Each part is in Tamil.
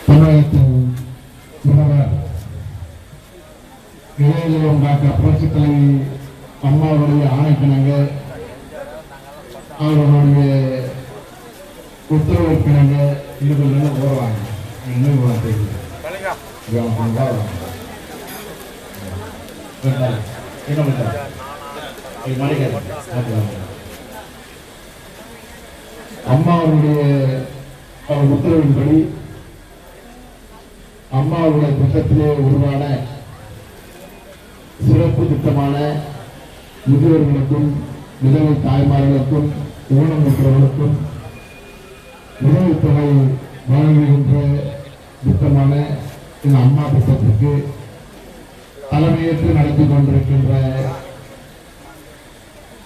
தமிழகத்தின் முதல்வர் இளைஞர் டாக்டர் புரட்சித் தலைவி அம்மாவுடைய ஆணைக்கிணங்க அவர்களுடைய உத்தரவிற்கிணங்க இன்னும் போடுவாங்க அம்மாவுடைய உத்தரவின்படி அம்மாவுடைய திட்டத்திலே உருவான சிறப்பு திட்டமான முதியோர்களுக்கும் விதவை தாய்மார்களுக்கும் ஊனமுற்றவர்களுக்கும் உதவித்தொகை வழங்குகின்ற திட்டமான இந்த அம்மா திட்டத்திற்கு தலைமையேற்று நடத்தி கொண்டிருக்கின்ற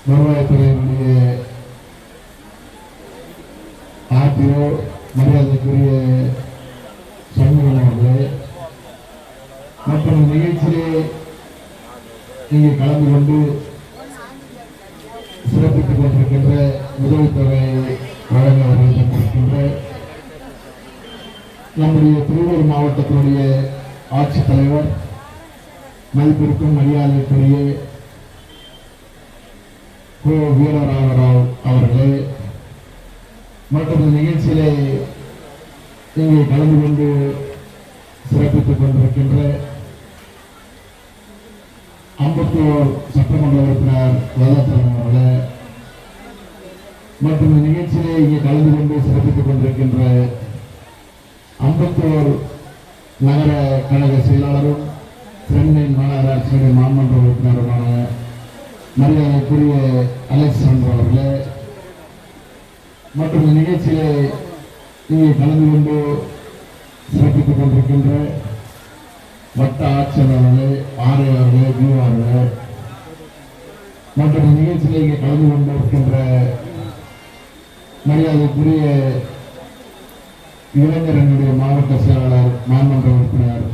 வருவாய்த்துறையினுடைய ஆர்டிஓ மரியாதைக்குரிய சண்முகம் அவர்களே மற்றும் நிகழ்ச்சியிலே இங்கே கலந்து கொண்டு சிறப்பித்துக் கொண்டிருக்கின்ற உதவித்தொகை வழங்க வருகின்ற நம்முடைய திருவள்ளூர் மாவட்டத்தினுடைய ஆட்சித்தலைவர் மதிப்பிற்கும் மரியாதைக்குரிய கோ வீரராமராவ் அவர்களே மற்றும் இந்த நிகழ்ச்சியிலே இங்கே கலந்து கொண்டு சிறப்பித்துக் கொண்டிருக்கின்ற அம்பத்தூர் சட்டமன்ற உறுப்பினர் வேதாச்சலம் அவர்களே மற்றும் இந்த நிகழ்ச்சியிலே இங்கே கலந்து கொண்டு சிறப்பித்துக் கொண்டிருக்கின்ற அம்பத்தூர் நகர கழக செயலாளரும் சென்னை மாநகராட்சியுடைய மாமன்ற உறுப்பினருமான மரியாதைக்குரிய அலெக்சாண்டர் அவர்களே மற்றும் இந்த நிகழ்ச்சியிலே இங்கே கலந்து கொண்டு சிறப்பித்துக் கொண்டிருக்கின்ற வட்ட ஆட்சியாளர்களே ஆணையாளர்களே பியூஆர்களே மற்றும் இந்த நிகழ்ச்சியிலே இங்கே கலந்து கொண்டு இருக்கின்ற மரியாதைக்குரிய இளைஞரனுடைய மாவட்ட செயலாளர் மாமன்ற உறுப்பினர்